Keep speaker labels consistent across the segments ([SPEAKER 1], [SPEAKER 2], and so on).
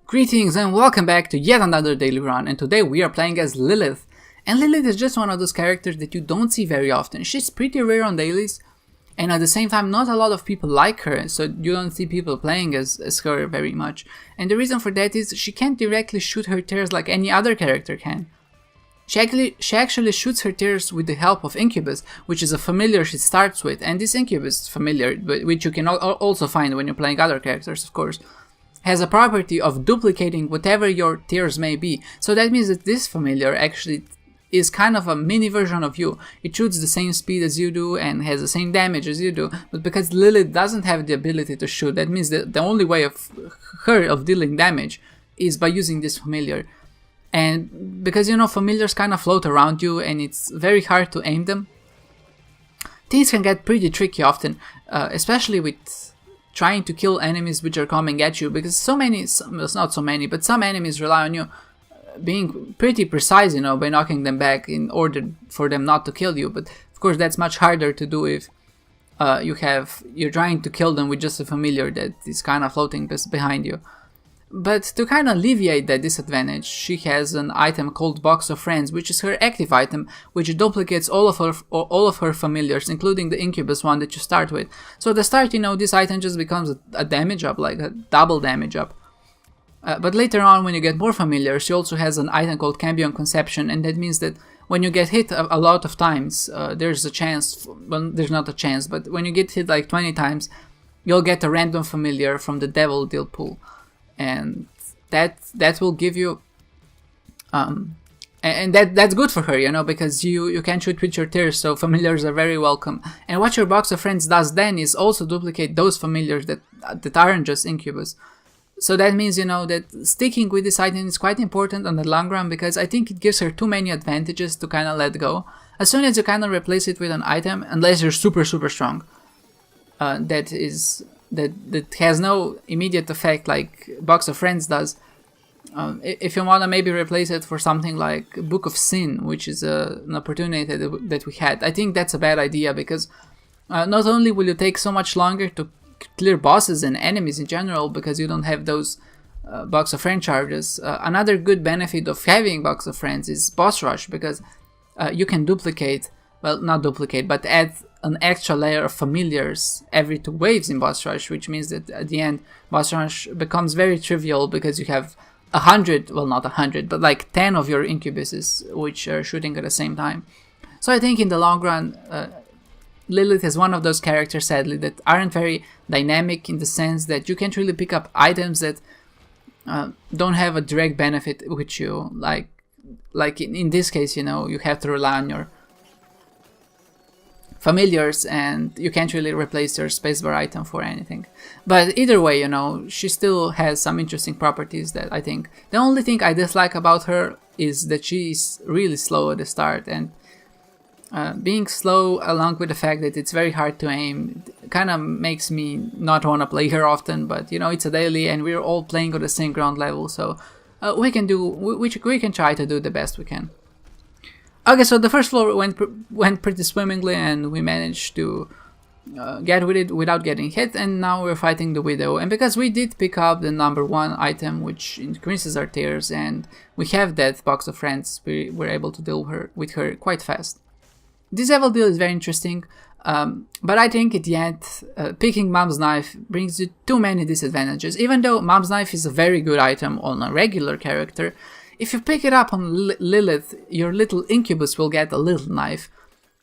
[SPEAKER 1] Greetings and welcome back to yet another daily run, and today we are playing as Lilith. And Lilith is just one of those characters that you don't see very often. She's pretty rare on dailies, and at the same time not a lot of people like her, so you don't see people playing as her very much. And the reason for that is she can't directly shoot her tears like any other character can. She actually shoots her tears with the help of Incubus, which is a familiar she starts with, and this Incubus familiar, which you can also find when you're playing other characters, of course, has a property of duplicating whatever your tears may be. So that means that this familiar actually is kind of a mini version of you. It shoots the same speed as you do and has the same damage as you do, but because Lilith doesn't have the ability to shoot, that means that the only way of her of dealing damage is by using this familiar. And because, you know, familiars kind of float around you and it's very hard to aim them, things can get pretty tricky often, especially with trying to kill enemies which are coming at you, because some enemies rely on you being pretty precise, you know, by knocking them back in order for them not to kill you. But of course that's much harder to do if you're trying to kill them with just a familiar that is kind of floating behind you. But to kind of alleviate that disadvantage, she has an item called Box of Friends, which is her active item, which duplicates all of her familiars, including the Incubus one that you start with. So at the start, you know, this item just becomes a damage up, like a double damage up. But later on, when you get more familiars, she also has an item called Cambion Conception, and that means that when you get hit a lot of times, there's a chance, well, there's not a chance, but when you get hit like 20 times, you'll get a random familiar from the Devil Deal pool. And that will give you and that's good for her, you know, because you can shoot with your tears, so familiars are very welcome. And what your Box of Friends does then is also duplicate those familiars that aren't just Incubus. So that means, you know, that sticking with this item is quite important on the long run, because I think it gives her too many advantages to kind of let go. As soon as you kind of replace it with an item, unless you're super strong, that has no immediate effect like Box of Friends does. If you want to maybe replace it for something like Book of Sin, which is an opportunity that we had, I think that's a bad idea, because not only will you take so much longer to clear bosses and enemies in general because you don't have those Box of Friends charges, another good benefit of having Box of Friends is boss rush, because you can duplicate, well, not duplicate, but add an extra layer of familiars every 2 waves in boss rush, which means that at the end boss rush becomes very trivial because you have 100, well, not 100, but like 10 of your Incubuses which are shooting at the same time. So I think in the long run, Lilith is one of those characters, sadly, that aren't very dynamic, in the sense that you can't really pick up items that don't have a direct benefit with you, like in this case, you know, you have to rely on your familiars, and you can't really replace your spacebar item for anything. But either way, you know, she still has some interesting properties that I think. The only thing I dislike about her is that she's really slow at the start, and being slow, along with the fact that it's very hard to aim, kind of makes me not want to play her often. But you know, it's a daily and we're all playing on the same ground level, so we can try to do the best we can. Okay, so the first floor went pretty swimmingly, and we managed to get with it without getting hit, and now we're fighting the Widow. And because we did pick up the number 1 item, which increases our tears, and we have that Box of Friends, we were able to deal with her quite fast. This Devil Deal is very interesting, but I think at the end, picking Mom's Knife brings you too many disadvantages. Even though Mom's Knife is a very good item on a regular character, if you pick it up on Lilith, your little Incubus will get a little knife.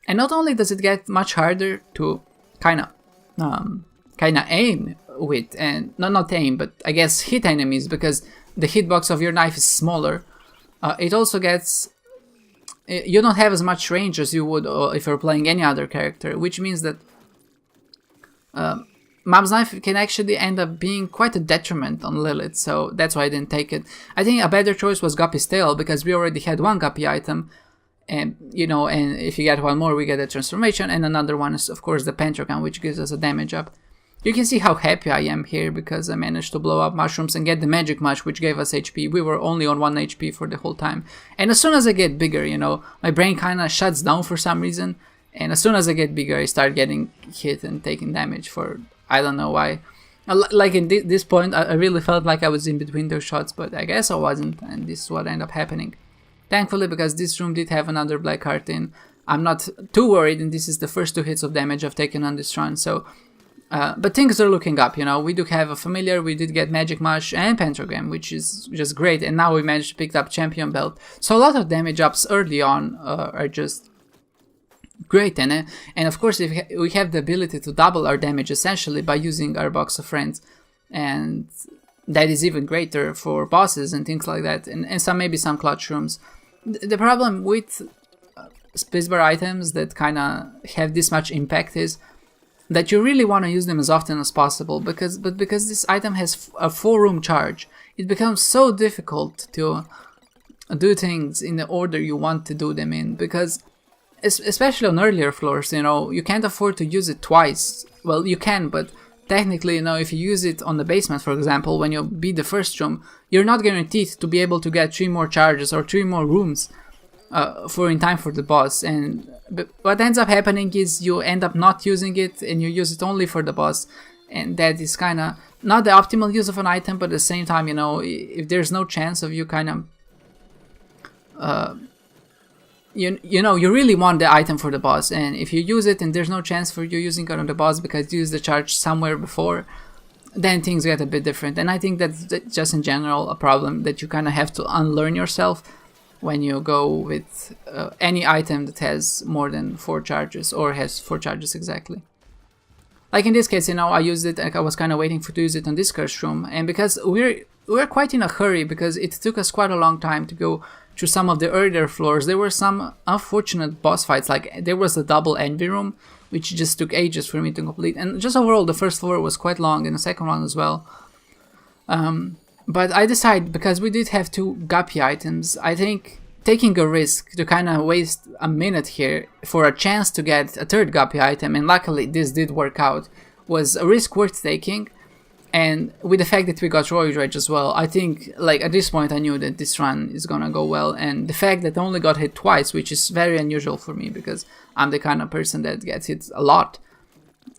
[SPEAKER 1] And not only does it get much harder to kind of aim with, and not aim, but I guess hit enemies, because the hitbox of your knife is smaller. It also gets, you don't have as much range as you would if you're playing any other character, which means that Mom's Knife can actually end up being quite a detriment on Lilith, so that's why I didn't take it. I think a better choice was Guppy's Tail, because we already had 1 Guppy item, and you know, and if you get 1 more, we get a transformation, and another one is of course the Pentagon, which gives us a damage up. You can see how happy I am here, because I managed to blow up mushrooms and get the magic mush, which gave us HP. We were only on 1 HP for the whole time. And as soon as I get bigger, you know, my brain kind of shuts down for some reason, and as soon as I get bigger, I start getting hit and taking damage for I don't know why. Like in this point, I really felt like I was in between those shots, but I guess I wasn't, and this is what ended up happening. Thankfully, because this room did have another black card in, I'm not too worried, and this is the first 2 hits of damage I've taken on this run, so... but things are looking up, we do have a familiar, we did get Magic Mush and Pentagram, which is just great, and now we managed to pick up Champion Belt. So a lot of damage ups early on are just great, and of course if we have the ability to double our damage essentially by using our Box of Friends, and that is even greater for bosses and things like that, and maybe some clutch rooms. The problem with spacebar items that kind of have this much impact is that you really want to use them as often as possible, because this item has a 4-room charge, it becomes so difficult to do things in the order you want to do them in, because especially on earlier floors, you can't afford to use it twice. Well, you can, but technically, if you use it on the basement, for example, when you beat the first room, you're not guaranteed to be able to get 3 more charges or 3 more rooms in time for the boss, and what ends up happening is you end up not using it, and you use it only for the boss, and that is kind of not the optimal use of an item, but at the same time, if there's no chance of you kind of you really want the item for the boss, and if you use it and there's no chance for you using it on the boss because you used the charge somewhere before, then things get a bit different. And I think that's just in general a problem that you kind of have to unlearn yourself when you go with any item that has more than 4 charges, or has 4 charges exactly. Like in this case, I used it, I was kind of waiting to use it on this curse room, and because we're quite in a hurry, because it took us quite a long time to go through some of the earlier floors, there were some unfortunate boss fights, like there was a double envy room, which just took ages for me to complete, and just overall the first floor was quite long, and the second one as well. But I decided, because we did have 2 guppy items, I think taking a risk to kind of waste a minute here for a chance to get a 3rd guppy item, and luckily this did work out, was a risk worth taking. And with the fact that we got Roy Dredge as well, I think, like, at this point I knew that this run is gonna go well, and the fact that I only got hit twice, which is very unusual for me, because I'm the kind of person that gets hit a lot,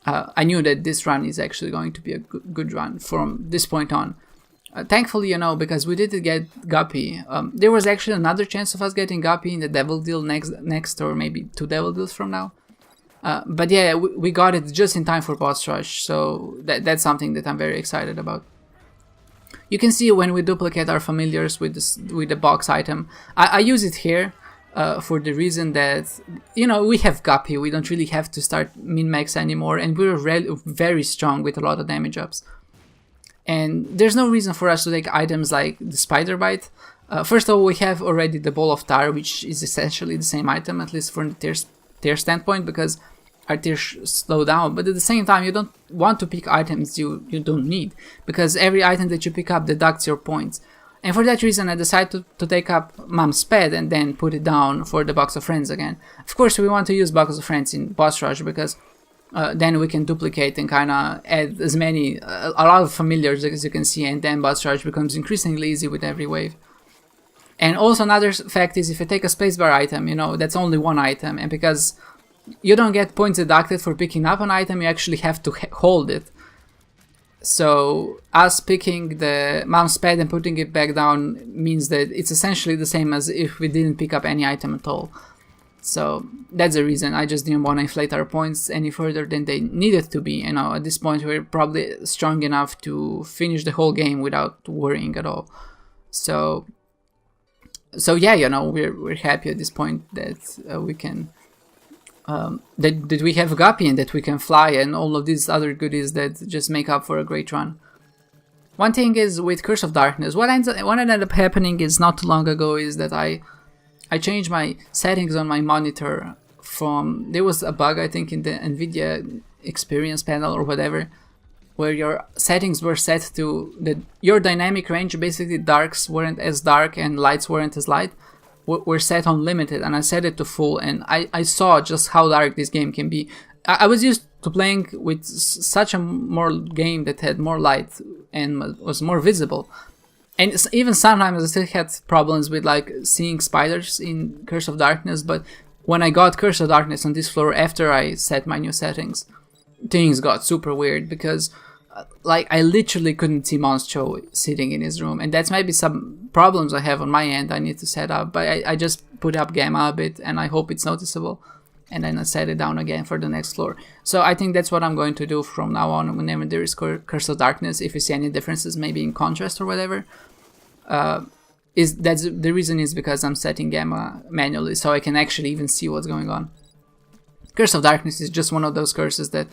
[SPEAKER 1] I knew that this run is actually going to be a good run from this point on. Thankfully, because we did get Guppy, there was actually another chance of us getting Guppy in the Devil Deal next, or maybe 2 Devil Deals from now. But yeah, we got it just in time for boss rush, so that's something that I'm very excited about. You can see when we duplicate our familiars with the box item, I use it here for the reason that, we have Guppy, we don't really have to start min-max anymore, and we're very strong with a lot of damage ups. And there's no reason for us to take items like the Spider Bite. First of all, we have already the Ball of Tar, which is essentially the same item, at least from the tier standpoint, because our tiers slow down. But at the same time, you don't want to pick items you don't need, because every item that you pick up deducts your points. And for that reason, I decided to take up Mom's Pet and then put it down for the Box of Friends again. Of course, we want to use Box of Friends in boss rush, because then we can duplicate and kind of add a lot of familiars, as you can see, and then boss rush becomes increasingly easy with every wave. And also another fact is, if you take a spacebar item, that's only 1 item, and because you don't get points deducted for picking up an item, you actually have to hold it. So us picking the Mom's Pad and putting it back down means that it's essentially the same as if we didn't pick up any item at all. So that's the reason. I just didn't want to inflate our points any further than they needed to be. At this point we're probably strong enough to finish the whole game without worrying at all. So yeah, we're happy at this point that we can that we have Guppy and that we can fly, and all of these other goodies that just make up for a great run. One thing is with Curse of Darkness, what ended up happening is not too long ago is that I changed my settings on my monitor from, there was a bug I think in the NVIDIA experience panel or whatever, where your settings were set to your dynamic range, basically darks weren't as dark and lights weren't as light, were set on limited, and I set it to full, and I saw just how dark this game can be. I was used to playing with such a more game that had more light and was more visible. And even sometimes I still had problems with like seeing spiders in Curse of Darkness, but when I got Curse of Darkness on this floor after I set my new settings, things got super weird, because like I literally couldn't see Monstro sitting in his room, and that's maybe some problems I have on my end I need to set up, but I just put up gamma a bit and I hope it's noticeable, and then I set it down again for the next floor. So I think that's what I'm going to do from now on whenever there is Curse of Darkness. If you see any differences, maybe in contrast or whatever, that's the reason is because I'm setting gamma manually, so I can actually even see what's going on. Curse of Darkness is just one of those curses that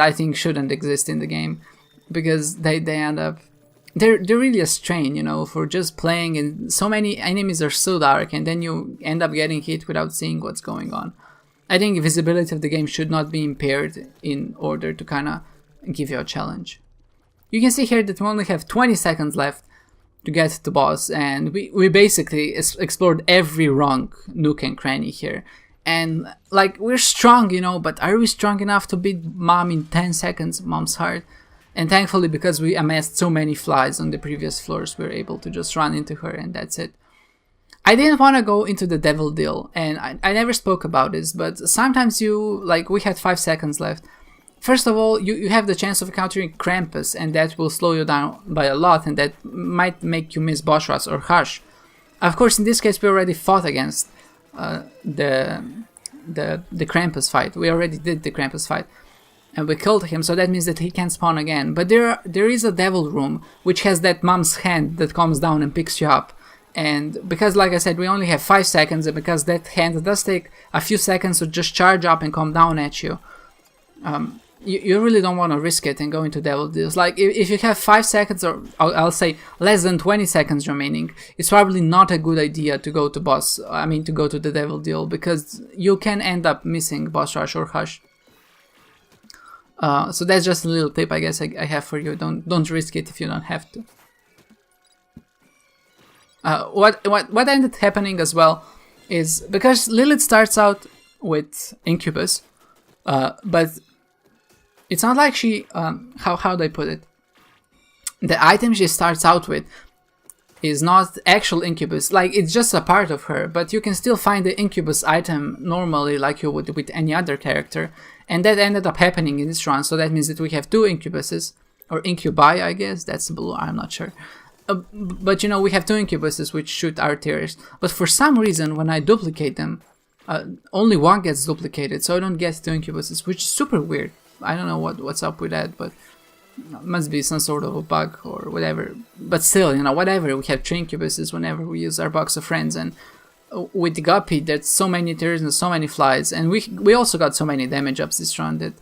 [SPEAKER 1] I think shouldn't exist in the game, because they end up they're really a strain, you know, for just playing, and so many enemies are so dark, and then you end up getting hit without seeing what's going on. I think visibility of the game should not be impaired in order to kind of give you a challenge. You can see here that we only have 20 seconds left to get to the boss, and we basically explored every wrong nook and cranny here. And like, we're strong, you know, but are we strong enough to beat Mom in 10 seconds? Mom's hard. And thankfully, because we amassed so many flies on the previous floors, we were able to just run into her, and that's it. I didn't want to go into the devil deal, and I never spoke about this, but sometimes we had 5 seconds left. First of all, you have the chance of encountering Krampus, and that will slow you down by a lot, and that might make you miss boss rush or Hush. Of course, in this case, we already fought against the Krampus fight. We already did the Krampus fight, and we killed him, so that means that he can spawn again. But there is a devil room which has that mom's hand that comes down and picks you up. And because, like I said, we only have 5 seconds, and because that hand does take a few seconds to just charge up and come down at you, you really don't want to risk it and go into devil deals. Like, if you have 5 seconds, or I'll say less than 20 seconds remaining, it's probably not a good idea to go to to go to the devil deal, because you can end up missing boss rush or Hush. So that's just a little tip I guess I have for you. Don't risk it if you don't have to. What ended up happening as well is, because Lilith starts out with Incubus, but it's not like she how they put it. The item she starts out with is not actual Incubus, like it's just a part of her, but you can still find the Incubus item normally like you would with any other character, and that ended up happening in this run. So that means that we have 2 Incubuses, or Incubi, I guess, that's the blue, I'm not sure. But you know, we have 2 Incubuses which shoot our tears, but for some reason when I duplicate them, only one gets duplicated, so I don't get 2 Incubuses, which is super weird. I don't know what's up with that, but it must be some sort of a bug or whatever. But still, you know, whatever, we have 3 Incubuses whenever we use our box of friends, and with the Guppy, there's so many tears and so many flies, and we also got so many damage ups this run that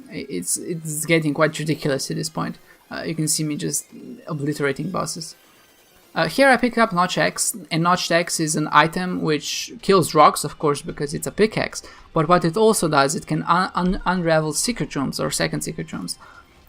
[SPEAKER 1] it's getting quite ridiculous at this point. You can see me just obliterating bosses. Here I pick up Notch X, and Notch X is an item which kills rocks, of course, because it's a pickaxe, but what it also does, it can unravel secret rooms or second secret rooms.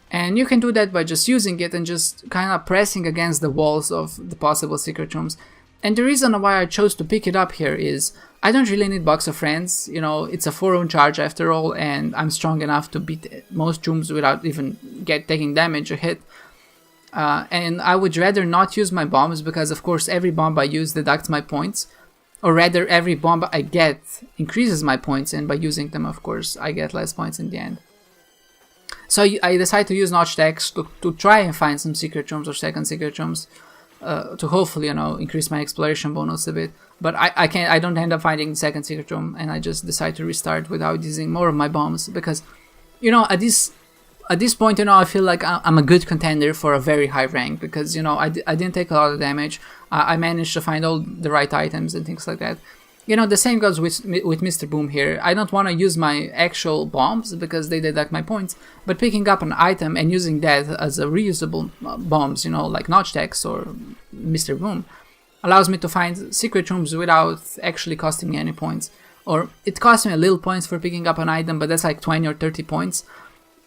[SPEAKER 1] And you can do that by just using it and just kind of pressing against the walls of the possible secret rooms. And the reason why I chose to pick it up here is, I don't really need Box of Friends, you know, it's a 4-room charge after all, and I'm strong enough to beat most rooms without even taking damage or hit. And I would rather not use my bombs, because of course every bomb I use deducts my points, or rather every bomb I get increases my points, and by using them, of course, I get less points in the end. So I decided to use Notch X to try and find some secret rooms or second secret rooms, to hopefully, you know, increase my exploration bonus a bit. But I don't end up finding the second secret room, and I just decide to restart without using more of my bombs, because, you know, at this point, you know, I feel like I'm a good contender for a very high rank, because, you know, I didn't take a lot of damage. I managed to find all the right items and things like that. You know, the same goes with Mr. Boom here. I don't want to use my actual bombs because they deduct my points, but picking up an item and using that as a reusable bombs, you know, like Notch X or Mr. Boom, allows me to find secret rooms without actually costing me any points. Or it costs me a little points for picking up an item, but that's like 20 or 30 points.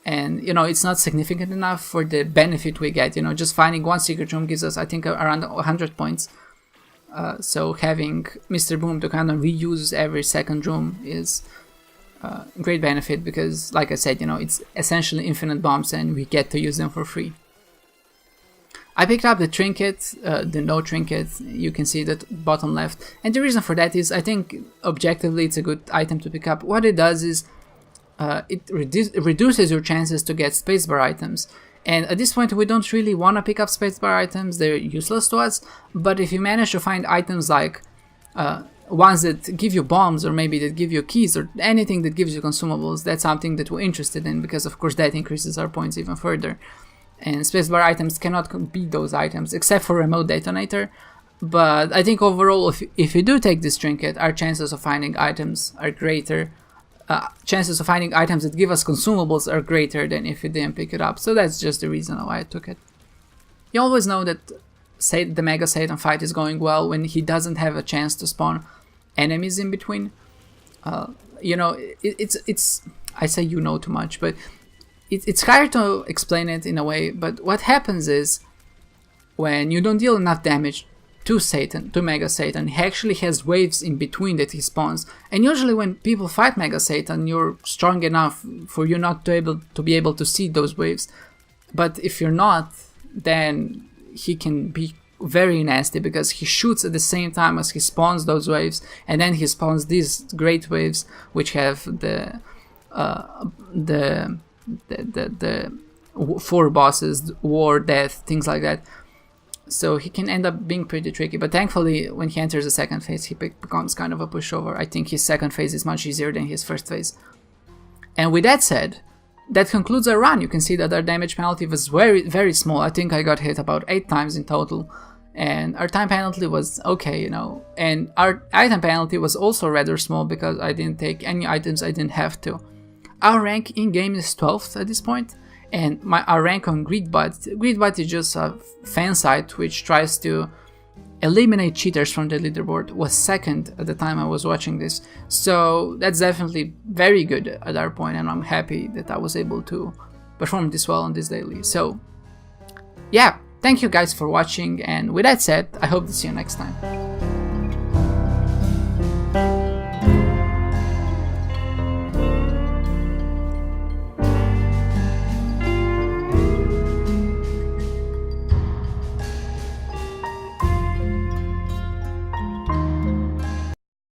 [SPEAKER 1] And, you know, it's not significant enough for the benefit we get. You know, just finding one secret room gives us, I think, around 100 points. So having Mr. Boom to kind of reuse every second room is a great benefit, because, like I said, you know, it's essentially infinite bombs and we get to use them for free. I picked up the trinket, the no trinket, you can see that bottom left. And the reason for that is, I think, objectively, it's a good item to pick up. What it does is, it reduces your chances to get spacebar items. And at this point, we don't really want to pick up spacebar items, they're useless to us, but if you manage to find items like ones that give you bombs, or maybe that give you keys, or anything that gives you consumables, that's something that we're interested in, because of course that increases our points even further. And spacebar items cannot beat those items, except for remote detonator. But I think overall, if you do take this trinket, our chances of finding items are greater. Chances of finding items that give us consumables are greater than if you didn't pick it up. So that's just the reason why I took it. You always know that the Mega Satan fight is going well when he doesn't have a chance to spawn enemies in between. You know, it's I say you know too much, but it's hard to explain it in a way. But what happens is, when you don't deal enough damage to Mega Satan, he actually has waves in between that he spawns. And usually when people fight Mega Satan, you're strong enough for you not to be able to see those waves. But if you're not, then he can be very nasty, because he shoots at the same time as he spawns those waves, and then he spawns these great waves which have the 4 bosses, war, death, things like that. So he can end up being pretty tricky, but thankfully when he enters the second phase, he becomes kind of a pushover. I think his second phase is much easier than his first phase. And with that said, that concludes our run. You can see that our damage penalty was very small. I think I got hit about 8 times in total, and our time penalty was okay, you know. And our item penalty was also rather small, because I didn't take any items I didn't have to. Our rank in game is 12th at this point. And our rank on Greedbot is just a fan site which tries to eliminate cheaters from the leaderboard, was 2nd at the time I was watching this. So that's definitely very good at our point, and I'm happy that I was able to perform this well on this daily. So yeah, thank you guys for watching, and with that said, I hope to see you next time.